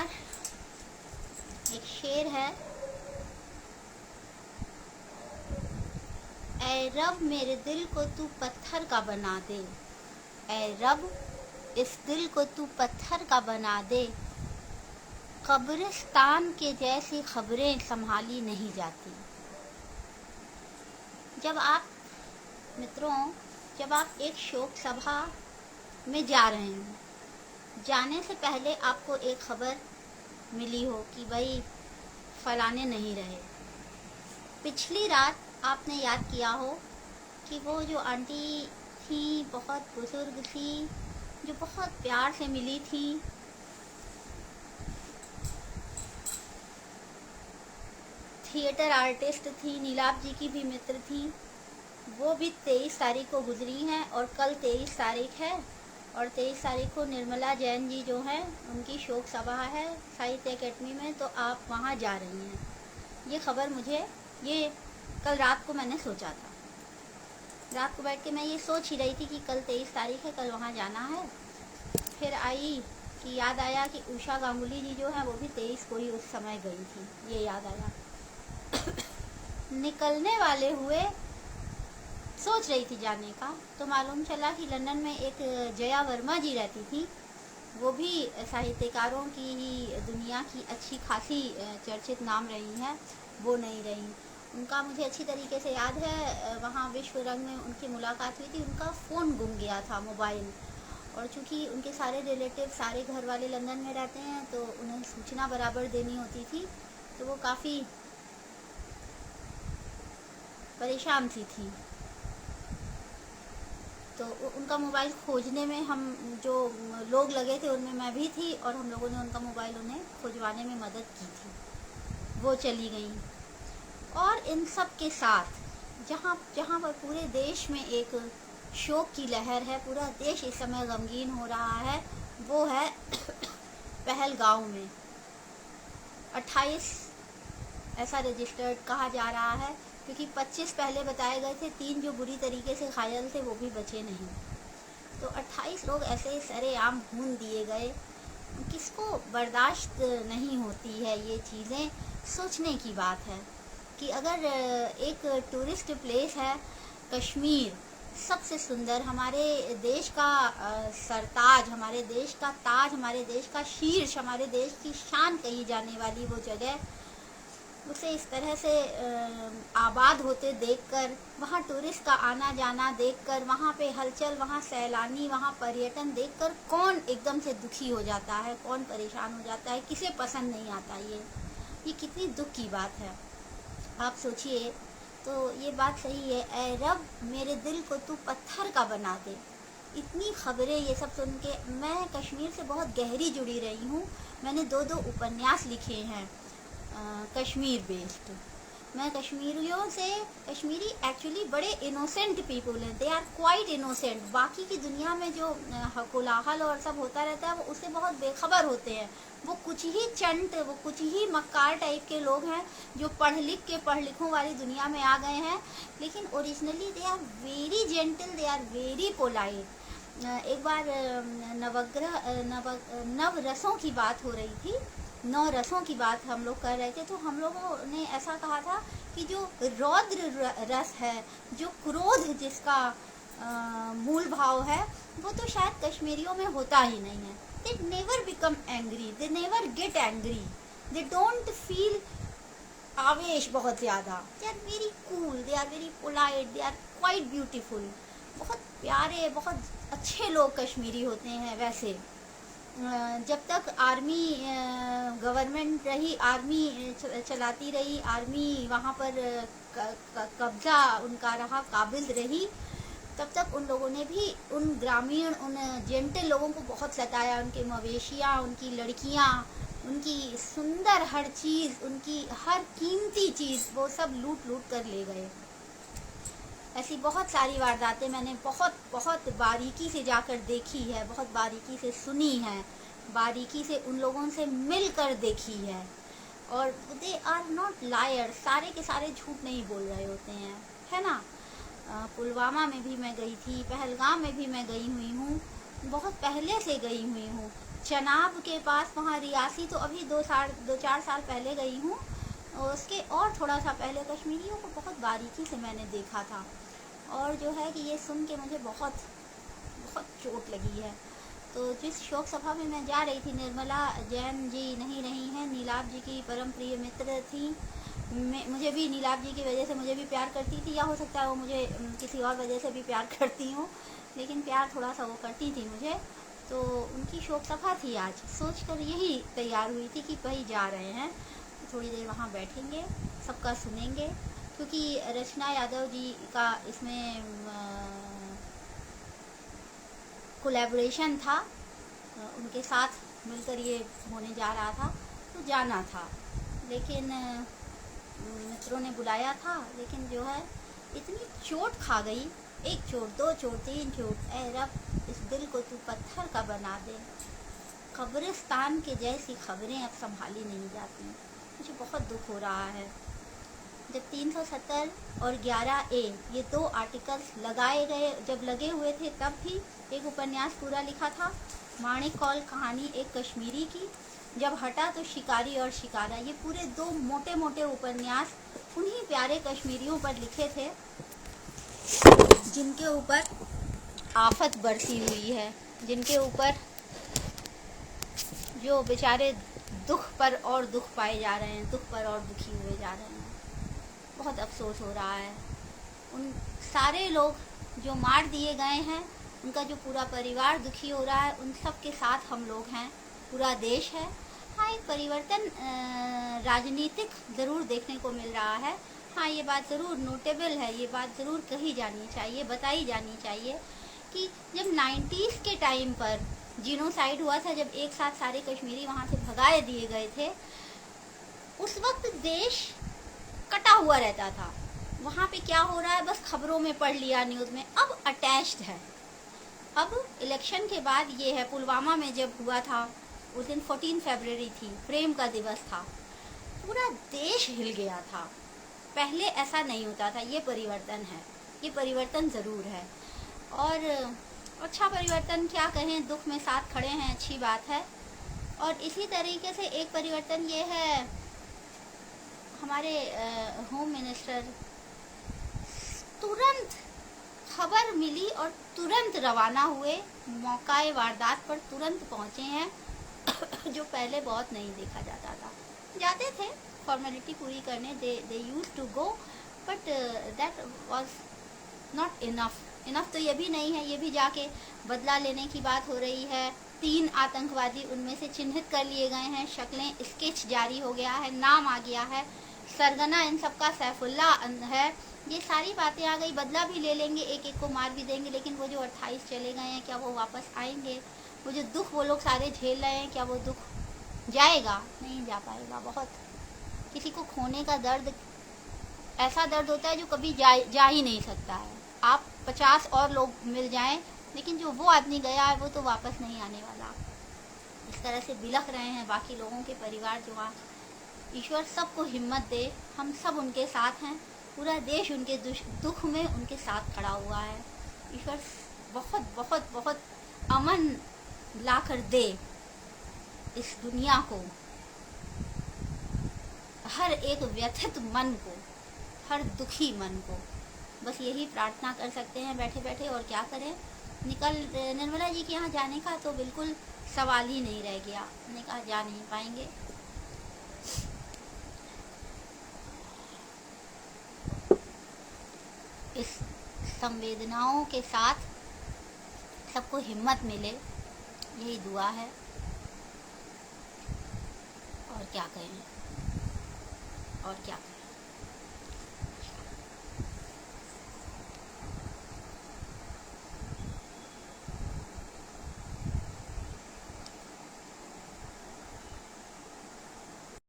बार एक शेर है, ऐ रब मेरे दिल को तू पत्थर का बना दे, ऐ रब इस दिल को तू पत्थर का बना दे, कब्रिस्तान के जैसी खबरें संभाली नहीं जाती। जब आप मित्रों, जब आप एक शोक सभा में जा रहे हैं, जाने से पहले आपको एक खबर मिली हो कि भाई फलाने नहीं रहे, पिछली रात आपने याद किया हो कि वो जो आंटी थी, बहुत बुजुर्ग थी, जो बहुत प्यार से मिली थी, थिएटर आर्टिस्ट थी, नीलाभ जी की भी मित्र थी, वो भी 23 तारीख को गुजरी हैं और कल 23 तारीख है और 23 तारीख को निर्मला जैन जी जो हैं उनकी शोक सभा है साहित्य अकेडमी में, तो आप वहाँ जा रही हैं। ये खबर मुझे, ये कल रात को मैंने सोचा था, रात को बैठ के मैं ये सोच ही रही थी कि कल 23 तारीख है, कल वहाँ जाना है। फिर आई कि याद आया कि उषा गांगुली जी जो है वो भी 23 को ही उस समय गई थी, ये याद आया। निकलने वाले हुए सोच रही थी जाने का, तो मालूम चला कि लंदन में एक जया वर्मा जी रहती थी, वो भी साहित्यकारों की ही दुनिया की अच्छी खासी चर्चित नाम रही हैं, वो नहीं रही। उनका मुझे अच्छी तरीके से याद है, वहाँ विश्व रंग में उनकी मुलाकात हुई थी, उनका फ़ोन गुम गया था, मोबाइल, और चूँकि उनके सारे रिलेटिव, सारे घर वाले लंदन में रहते हैं तो उन्हें सूचना बराबर देनी होती थी, तो वो काफ़ी परेशान सी थी। तो उनका मोबाइल खोजने में हम जो लोग लगे थे उनमें मैं भी थी, और हम लोगों ने उनका मोबाइल उन्हें खोजवाने में मदद की थी। वो चली गई, और इन सब के साथ जहाँ पर पूरे देश में एक शोक की लहर है, पूरा देश इस समय गमगीन हो रहा है, वो है पहलगांव में 28 ऐसा रजिस्टर्ड कहा जा रहा है, क्योंकि 25 पहले बताए गए थे, 3 जो बुरी तरीके से घायल थे वो भी बचे नहीं। तो 28 लोग ऐसे सरेआम भून दिए गए। किसको बर्दाश्त नहीं होती है ये चीज़ें। सोचने की बात है कि अगर एक टूरिस्ट प्लेस है कश्मीर, सबसे सुंदर, हमारे देश का सरताज, हमारे देश का ताज, हमारे देश का शीर्ष, हमारे देश की शान कही जाने वाली वो जगह, उसे इस तरह से आबाद होते देखकर, वहाँ टूरिस्ट का आना जाना देखकर, वहाँ पे हलचल, वहाँ सैलानी, वहाँ पर्यटन देखकर कौन एकदम से दुखी हो जाता है, कौन परेशान हो जाता है, किसे पसंद नहीं आता। ये कितनी दुख की बात है, आप सोचिए। तो ये बात सही है, ऐ रब मेरे दिल को तू पत्थर का बना दे। इतनी खबरें ये सब सुन के मैं कश्मीर से बहुत गहरी जुड़ी रही हूँ। मैंने 2 उपन्यास लिखे हैं कश्मीर बेस्ड। मैं कश्मीरियों से, कश्मीरी एक्चुअली बड़े इनोसेंट पीपल हैं, दे आर क्वाइट इनोसेंट। बाकी की दुनिया में जो कोलाहल और सब होता रहता है वो उससे बहुत बेखबर होते हैं। वो कुछ ही चंट, वो कुछ ही मक्कार टाइप के लोग हैं जो पढ़ लिखों वाली दुनिया में आ गए हैं, लेकिन originally they are very gentle, they are very polite. एक बार नव रसों की बात हो रही थी, 9 रसों की बात हम लोग कर रहे थे, तो हम लोगों ने ऐसा कहा था कि जो रौद्र रस है, जो क्रोध जिसका मूल भाव है, वो तो शायद कश्मीरियों में होता ही नहीं है। They never become angry, they never get angry, they don't feel आवेश बहुत ज़्यादा। They are very cool, they are very polite, they are quite beautiful. बहुत प्यारे, बहुत अच्छे लोग कश्मीरी होते हैं। वैसे जब तक आर्मी गवर्नमेंट रही, आर्मी चलाती रही, आर्मी वहाँ पर कब्जा उनका रहा, काबिज रही, तब तक उन लोगों ने भी उन ग्रामीण, उन जेंटल लोगों को बहुत सताया। उनके मवेशियाँ, उनकी लड़कियाँ, उनकी सुंदर हर चीज़, उनकी हर कीमती चीज़, वो सब लूट कर ले गए। ऐसी बहुत सारी वारदातें मैंने बहुत बारीकी से जाकर देखी है, बहुत बारीकी से सुनी है, बारीकी से उन लोगों से मिलकर देखी है। और दे आर नॉट लायर, सारे के सारे झूठ नहीं बोल रहे होते हैं, है ना। पुलवामा में भी मैं गई थी, पहलगाम में भी मैं गई हुई हूँ, बहुत पहले से गई हुई हूँ। चनाब के पास वहाँ रियासी, तो अभी 2-4 साल पहले गई हूँ। उसके और थोड़ा सा पहले कश्मीरियों को बहुत बारीकी से मैंने देखा था, और जो है कि ये सुन के मुझे बहुत बहुत चोट लगी है। तो जिस शोक सभा में मैं जा रही थी, निर्मला जैन जी नहीं रही हैं, नीलाभ जी की परम प्रिय मित्र थी। मुझे भी नीलाभ जी की वजह से मुझे भी प्यार करती थी, या हो सकता है वो मुझे किसी और वजह से भी प्यार करती हूँ, लेकिन प्यार थोड़ा सा वो करती थी मुझे। तो उनकी शोक सभा थी आज, सोचकर यही तैयार हुई थी कि भाई जा रहे हैं तो थोड़ी देर वहाँ बैठेंगे, सबका सुनेंगे, क्योंकि रचना यादव जी का इसमें कोलैबोरेशन था, उनके साथ मिलकर ये होने जा रहा था, तो जाना था। लेकिन मित्रों ने बुलाया था, लेकिन जो है इतनी चोट खा गई, 1 चोट 2 चोट 3 चोट, ऐ रब इस दिल को तू पत्थर का बना दे। कब्रिस्तान के जैसी खबरें अब संभाली नहीं जाती। मुझे बहुत दुख हो रहा है। जब 370 और 11A ये 2 आर्टिकल्स लगाए गए, जब लगे हुए थे, तब भी एक उपन्यास पूरा लिखा था, माणिक कौल कहानी एक कश्मीरी की। जब हटा तो शिकारी और शिकारा, ये पूरे 2 मोटे मोटे उपन्यास उन्हीं प्यारे कश्मीरियों पर लिखे थे जिनके ऊपर आफत बरसी हुई है, जिनके ऊपर जो बेचारे दुख पर और दुख पाए जा रहे हैं, दुख पर और दुखी हुए जा रहे हैं। बहुत अफसोस हो रहा है। उन सारे लोग जो मार दिए गए हैं, उनका जो पूरा परिवार दुखी हो रहा है, उन सब के साथ हम लोग हैं, पूरा देश है। हाँ, एक परिवर्तन राजनीतिक ज़रूर देखने को मिल रहा है। हाँ, ये बात ज़रूर नोटेबल है, ये बात ज़रूर कही जानी चाहिए, बताई जानी चाहिए कि जब 90s के टाइम पर जीनोसाइड हुआ था, जब एक साथ सारे कश्मीरी वहाँ से भगाए दिए गए थे, उस वक्त देश कटा हुआ रहता था। वहाँ पे क्या हो रहा है बस खबरों में पढ़ लिया, न्यूज़ में। अब अटैच्ड है। अब इलेक्शन के बाद ये है, पुलवामा में जब हुआ था उस दिन 14 फरवरी थी, प्रेम का दिवस था, पूरा देश हिल गया था। पहले ऐसा नहीं होता था। ये परिवर्तन है, ये परिवर्तन ज़रूर है, और अच्छा परिवर्तन क्या कहें, दुख में साथ खड़े हैं, अच्छी बात है। और इसी तरीके से एक परिवर्तन ये है, हमारे होम मिनिस्टर तुरंत खबर मिली और तुरंत रवाना हुए, मौकाए वारदात पर तुरंत पहुंचे हैं जो पहले बहुत नहीं देखा जाता था। जाते थे फॉर्मेलिटी पूरी करने, they used to go, but that was not enough तो ये भी नहीं है। ये भी जाके बदला लेने की बात हो रही है। 3 आतंकवादी उनमें से चिन्हित कर लिए गए हैं, शक्लें, स्केच जारी हो गया है, नाम आ गया है, सरगना इन सबका सैफुल्ला है। ये सारी बातें आ गई। बदला भी ले लेंगे, एक एक को मार भी देंगे, लेकिन वो जो 28 चले गए हैं, क्या वो वापस आएंगे? वो जो दुख वो लोग सारे झेल रहे हैं, क्या वो दुख जाएगा? नहीं जा पाएगा। बहुत किसी को खोने का दर्द ऐसा दर्द होता है जो कभी जा ही नहीं सकता है। आप 50 और लोग मिल जाएं, लेकिन जो वो आदमी गया है वो तो वापस नहीं आने वाला। इस तरह से बिलख रहे हैं बाकी लोगों के परिवार जो वहाँ। ईश्वर सबको हिम्मत दे, हम सब उनके साथ हैं, पूरा देश उनके दुख में उनके साथ खड़ा हुआ है। ईश्वर बहुत बहुत बहुत अमन ला कर दे इस दुनिया को, हर एक व्यथित मन को, हर दुखी मन को। बस यही प्रार्थना कर सकते हैं बैठे बैठे, और क्या करें। निर्मला जी के यहाँ जाने का तो बिल्कुल सवाल ही नहीं रह गया। मैंने कहा जा नहीं पाएंगे। इस संवेदनाओं के साथ सबको हिम्मत मिले, यही दुआ है। और क्या कहें, और क्या कहें।